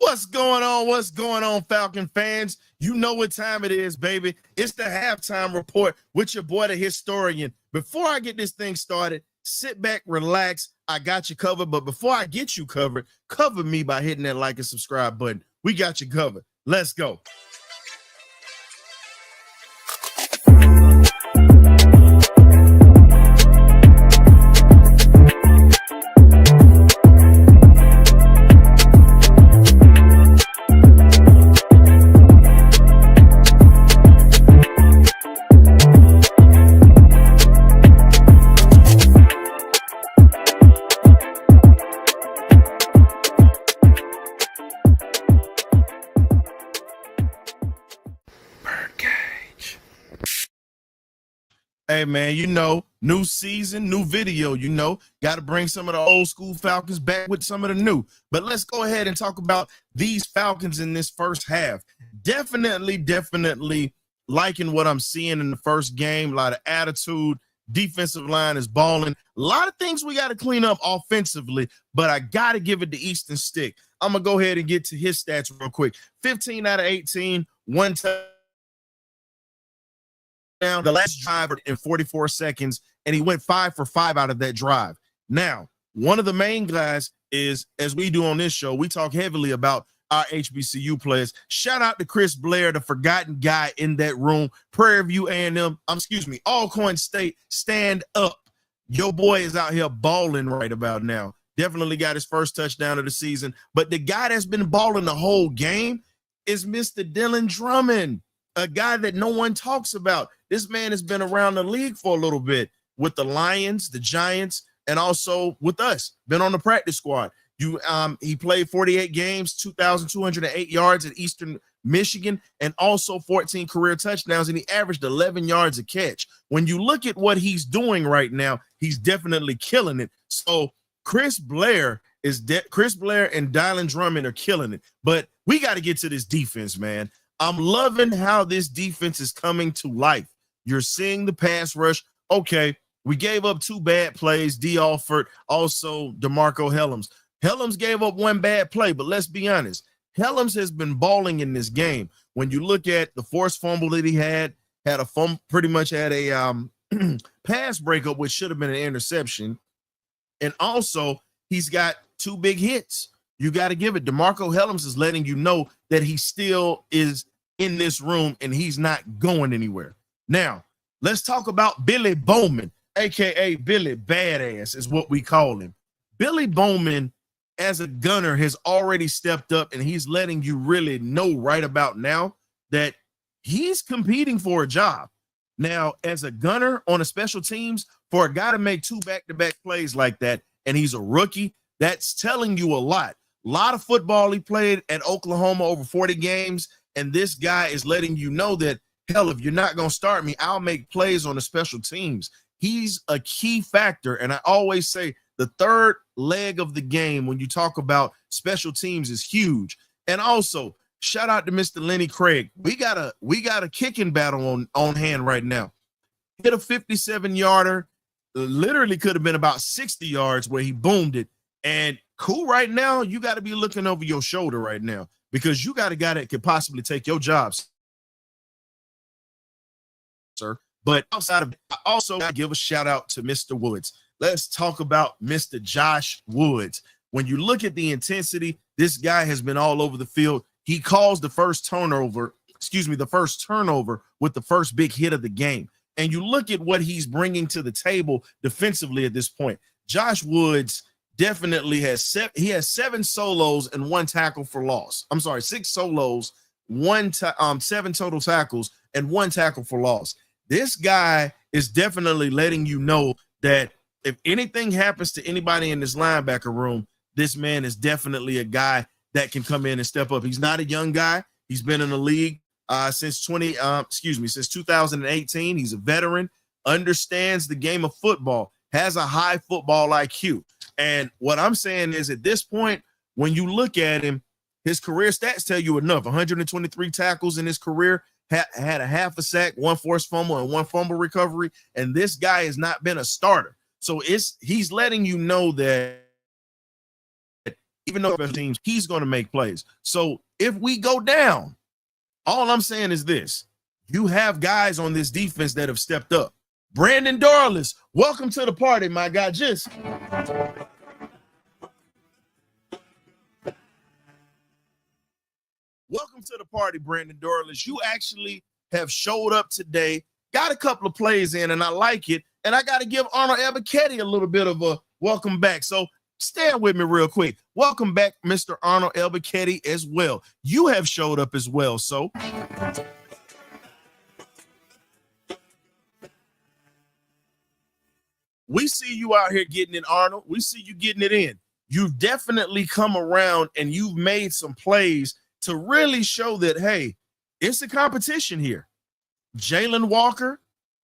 What's going on? What's going on, Falcon fans? You know what time it is, baby. It's the halftime report with your boy, the historian. Before I get this thing started, sit back, relax. I got you covered. But before I get you covered, cover me by hitting that like and subscribe button. We got you covered. Let's go. BirdCage. Hey, man, you know, new season, new video, you know, got to bring some of the old school Falcons back with some of the new. But let's go ahead and talk about these Falcons in this first half. Definitely liking what I'm seeing in the first game. A lot of attitude. Defensive line is balling. A lot of things we got to clean up offensively, but I got to give it the Eastern stick. I'm going to go ahead and get to his stats real quick. 15 out of 18, one touchdown. The last drive in 44 seconds, and he went 5 for 5 out of that drive. Now, one of the main guys is, as we do on this show, we talk heavily about our HBCU players. Shout out to Chris Blair, the forgotten guy in that room. Prairie View A&M, Alcorn State, stand up. Your boy is out here balling right about now. Definitely got his first touchdown of the season. But the guy that's been balling the whole game is Mr. Dylan Drummond, a guy that no one talks about. This man has been around the league for a little bit with the Lions, the Giants, and also with us. Been on the practice squad. He played 48 games, 2,208 yards at Eastern Michigan, and also 14 career touchdowns, and he averaged 11 yards a catch. When you look at what he's doing right now, he's definitely killing it. So Chris Blair and Dylan Drummond are killing it. But we got to get to this defense, man. I'm loving how this defense is coming to life. You're seeing the pass rush. Okay, we gave up 2 bad plays, D. Alford, also DeMarco Hellams. Hellams gave up 1 bad play, but let's be honest. Hellams has been balling in this game. When you look at the forced fumble that he had a fumble, pretty much had a pass breakup, which should have been an interception. And also, he's got 2 big hits. You got to give it. DeMarco Hellams is letting you know that he still is in this room and he's not going anywhere. Now, let's talk about Billy Bowman, a.k.a. Billy Badass is what we call him. Billy Bowman, as a gunner, has already stepped up, and he's letting you really know right about now that he's competing for a job. Now, as a gunner on a special teams, for a guy to make 2 back-to-back plays like that, and he's a rookie, that's telling you a lot. A lot of football he played at Oklahoma, over 40 games, and this guy is letting you know that, hell, if you're not going to start me, I'll make plays on the special teams. He's a key factor, and I always say the third leg of the game when you talk about special teams is huge. And also, shout out to Mr. Lenny Craig. We got a kicking battle on hand right now. Hit a 57-yarder, literally could have been about 60 yards where he boomed it. And cool, right now, you got to be looking over your shoulder right now because you got a guy that could possibly take your jobs, sir. But outside of it, I also got to give a shout out to Mr. Woods. Let's talk about Mr. Josh Woods. When you look at the intensity, this guy has been all over the field. He calls the first turnover with the first big hit of the game. And you look at what he's bringing to the table defensively at this point. Josh Woods definitely has 7 solos and 1 tackle for loss. I'm sorry, 6 solos, 7 total tackles and 1 tackle for loss. This guy is definitely letting you know that if anything happens to anybody in this linebacker room, this man is definitely a guy that can come in and step up. He's not a young guy. He's been in the league since 2018. He's a veteran, understands the game of football, has a high football IQ. And what I'm saying is, at this point, when you look at him, his career stats tell you enough. 123 tackles in his career, had a half a sack, 1 forced fumble, and 1 fumble recovery. And this guy has not been a starter. So he's letting you know that even though special teams, he's going to make plays. So if we go down, all I'm saying is this. You have guys on this defense that have stepped up. Brandon Dorless, welcome to the party, my guy. Just welcome to the party, Brandon Dorless. You actually have showed up today, got a couple of plays in, and I like it. And I got to give Arnold Albuquerque a little bit of a welcome back. So stand with me real quick. Welcome back, Mr. Arnold Albuquerque, as well. You have showed up as well. So we see you out here getting it, Arnold. We see you getting it in. You've definitely come around and you've made some plays to really show that, hey, it's a competition here. Jalen Walker,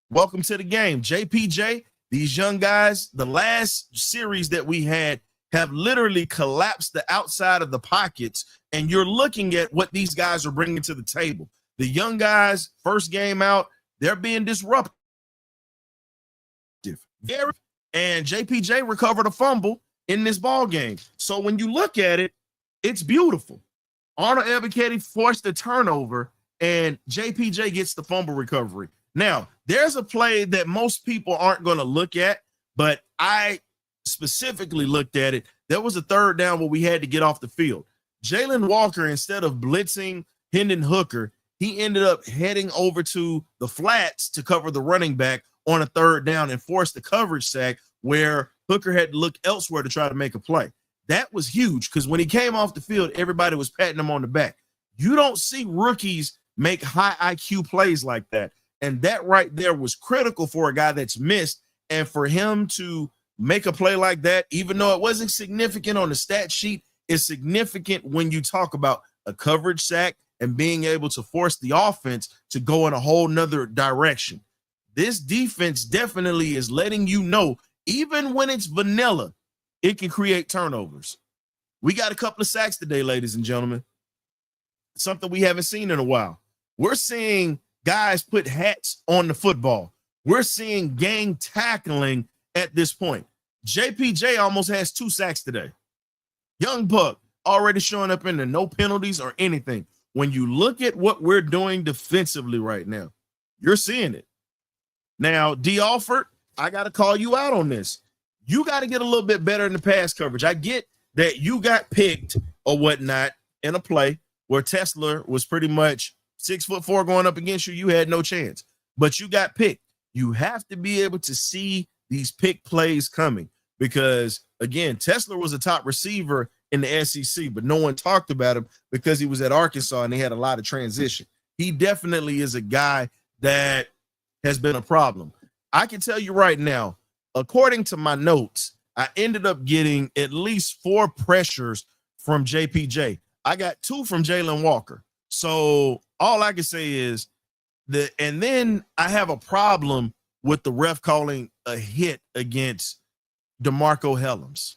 welcome to the game. JPJ, these young guys, the last series that we had have literally collapsed the outside of the pockets, and you're looking at what these guys are bringing to the table. The young guys, first game out, they're being disruptive. And JPJ recovered a fumble in this ball game. So when you look at it, it's beautiful. Arnold Albuquerque forced a turnover, and JPJ gets the fumble recovery. Now, there's a play that most people aren't going to look at, but I specifically looked at it. There was a third down where we had to get off the field. Jalen Walker, instead of blitzing Hendon Hooker, he ended up heading over to the flats to cover the running back on a third down and forced the coverage sack where Hooker had to look elsewhere to try to make a play. That was huge because when he came off the field, everybody was patting him on the back. You don't see rookies make high IQ plays like that. And that right there was critical for a guy that's missed. And for him to make a play like that, even though it wasn't significant on the stat sheet, it's significant when you talk about a coverage sack and being able to force the offense to go in a whole nother direction. This defense definitely is letting you know, even when it's vanilla, it can create turnovers. We got a couple of sacks today, ladies and gentlemen. Something we haven't seen in a while. We're seeing guys put hats on the football. We're seeing gang tackling at this point. JPJ almost has 2 sacks today. Young Buck already showing up in there, no penalties or anything. When you look at what we're doing defensively right now, you're seeing it. Now, D. Alford, I got to call you out on this. You got to get a little bit better in the pass coverage. I get that you got picked or whatnot in a play where Tesla was pretty much 6'4" going up against you. You had no chance, but you got picked. You have to be able to see these pick plays coming because, again, Tesla was a top receiver in the SEC, but no one talked about him because he was at Arkansas and they had a lot of transition. He definitely is a guy that has been a problem. I can tell you right now, according to my notes, I ended up getting at least 4 pressures from JPJ. I got 2 from Jalen Walker. So all I can say is that, and then I have a problem with the ref calling a hit against DeMarco Hellams.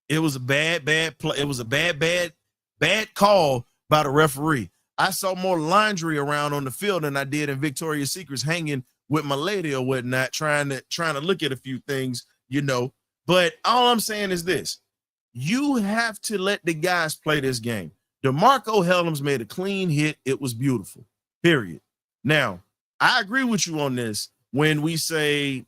It was a bad play. It was a bad call by the referee. I saw more laundry around on the field than I did in Victoria's Secrets hanging with my lady or whatnot, trying to look at a few things, you know. But all I'm saying is this. You have to let the guys play this game. DeMarco Hellams made a clean hit. It was beautiful, period. Now, I agree with you on this when we say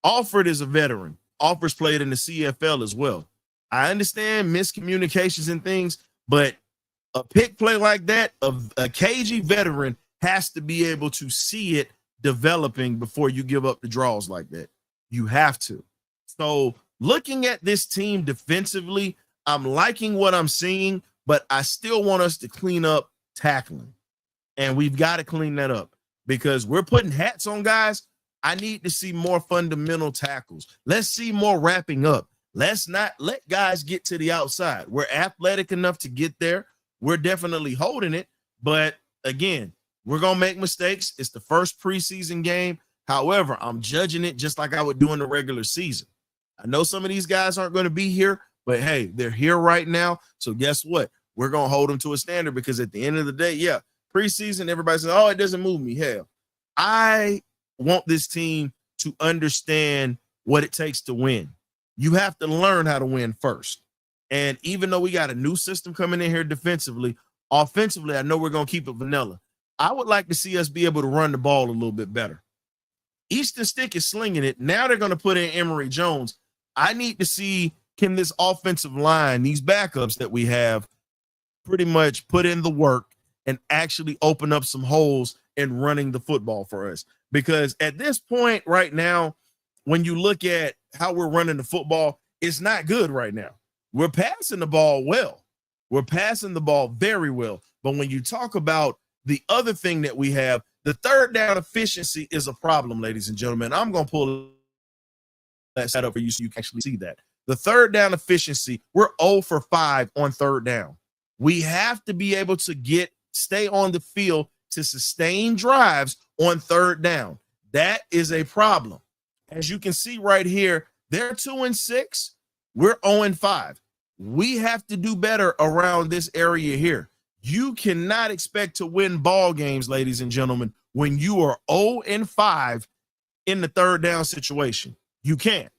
Alford is a veteran. Alford's played in the CFL as well. I understand miscommunications and things, but a pick play like that, a cagey veteran has to be able to see it developing before you give up the draws like that. You have to. So looking at this team defensively, I'm liking what I'm seeing, but I still want us to clean up tackling. And we've got to clean that up because we're putting hats on guys. I need to see more fundamental tackles. Let's see more wrapping up. Let's not let guys get to the outside. We're athletic enough to get there. We're definitely holding it. But again, we're going to make mistakes. It's the first preseason game. However, I'm judging it just like I would do in the regular season. I know some of these guys aren't going to be here, but hey, they're here right now. So guess what? We're going to hold them to a standard because at the end of the day, yeah, preseason, everybody says, oh, it doesn't move me. Hell, I want this team to understand what it takes to win. You have to learn how to win first. And even though we got a new system coming in here defensively, offensively, I know we're going to keep it vanilla. I would like to see us be able to run the ball a little bit better. Easton Stick is slinging it. Now they're going to put in Emory Jones. I need to see, can this offensive line, these backups that we have, pretty much put in the work and actually open up some holes in running the football for us. Because at this point right now, when you look at how we're running the football, it's not good right now. We're passing the ball well. We're passing the ball very well. But when you talk about the other thing that we have, the third down efficiency is a problem, ladies and gentlemen. I'm going to pull that up for you so you can actually see that. The third down efficiency, we're 0 for 5 on third down. We have to be able to stay on the field to sustain drives on third down. That is a problem. As you can see right here, they're 2-6. We're 0-5. We have to do better around this area here. You cannot expect to win ball games, ladies and gentlemen, when you are 0-5 in the third down situation. You can't.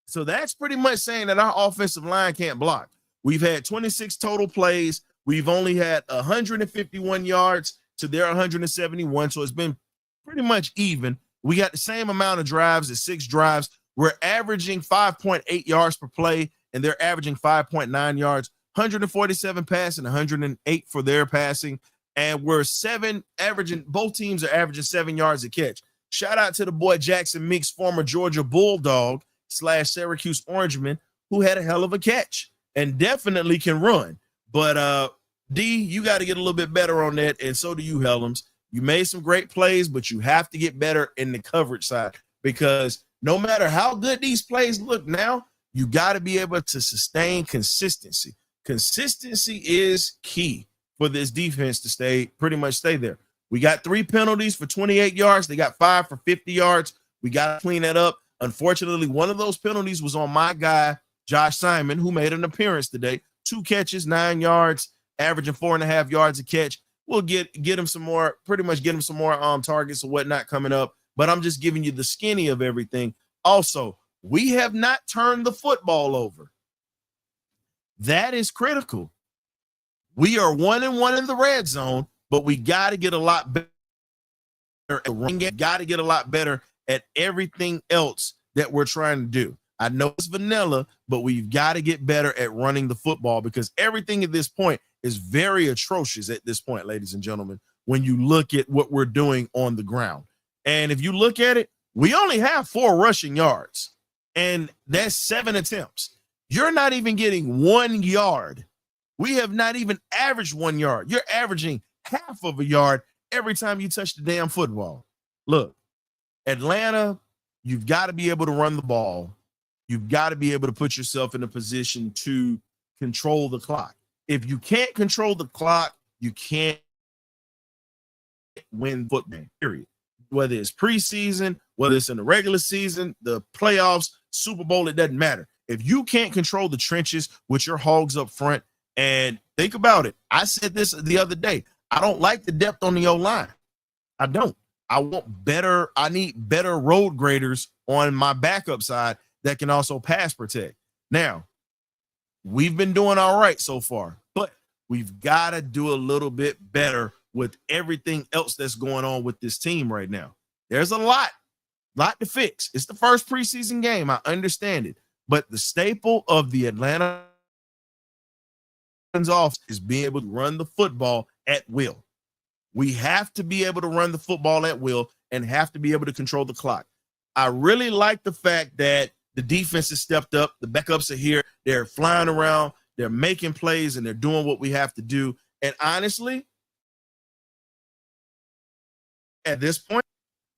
So that's pretty much saying that our offensive line can't block. We've had 26 total plays. We've only had 151 yards to their 171. So it's been pretty much even. We got the same amount of drives as 6 drives. We're averaging 5.8 yards per play, and they're averaging 5.9 yards. 147 passing, 108 for their passing, and we're both teams are averaging 7 yards a catch. Shout out to the boy Jackson Meeks, former Georgia Bulldog / Syracuse Orangeman, who had a hell of a catch and definitely can run. But D, you got to get a little bit better on that, and so do you, Helms. You made some great plays, but you have to get better in the coverage side, because no matter how good these plays look now, you got to be able to sustain consistency. Consistency is key for this defense to pretty much stay there. We got 3 penalties for 28 yards. They got 5 for 50 yards. We got to clean that up. Unfortunately, one of those penalties was on my guy, Josh Simon, who made an appearance today. 2 catches, 9 yards, averaging 4.5 yards a catch. We'll get him some more, pretty much get him some more targets or whatnot coming up. But I'm just giving you the skinny of everything. Also, we have not turned the football over. That is critical. We are 1-1 in the red zone, but we got to get a lot better. Got to get a lot better at everything else that we're trying to do. I know it's vanilla, but we've got to get better at running the football, because everything at this point is very atrocious at this point, ladies and gentlemen, when you look at what we're doing on the ground. And if you look at it, we only have 4 rushing yards, and that's 7 attempts. You're not even getting 1 yard. We have not even averaged 1 yard. You're averaging half of a yard every time you touch the damn football. Look, Atlanta, you've got to be able to run the ball. You've got to be able to put yourself in a position to control the clock. If you can't control the clock, you can't win football, period. Whether it's preseason, whether it's in the regular season, the playoffs, Super Bowl, it doesn't matter. If you can't control the trenches with your hogs up front, and think about it. I said this the other day. I don't like the depth on the O-line. I don't. I need better road graders on my backup side that can also pass protect. Now, we've been doing all right so far, but we've got to do a little bit better with everything else that's going on with this team right now. There's a lot to fix. It's the first preseason game. I understand it. But the staple of the Atlanta offense is being able to run the football at will. We have to be able to run the football at will and have to be able to control the clock. I really like the fact that the defense has stepped up. The backups are here. They're flying around. They're making plays, and they're doing what we have to do. And honestly, at this point,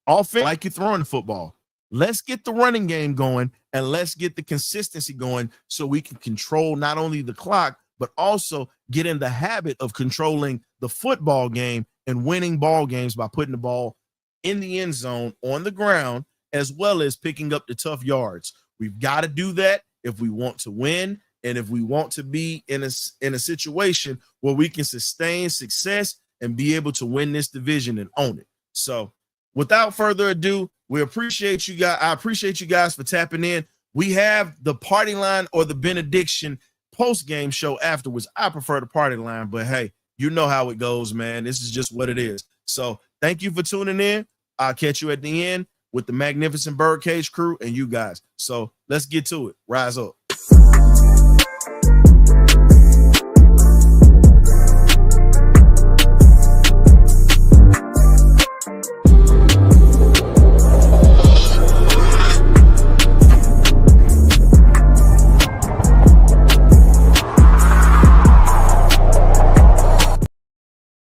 offense, like you're throwing the football. Let's get the running game going, and let's get the consistency going so we can control not only the clock, but also get in the habit of controlling the football game and winning ball games by putting the ball in the end zone on the ground, as well as picking up the tough yards. We've got to do that if we want to win, and if we want to be in a situation where we can sustain success and be able to win this division and own it. So without further ado, we appreciate you guys. I appreciate you guys for tapping in. We have the party line or the benediction post-game show afterwards. I prefer the party line, but hey, you know how it goes, man. This is just what it is. So thank you for tuning in. I'll catch you at the end with the magnificent Birdcage crew and you guys. So let's get to it. Rise up.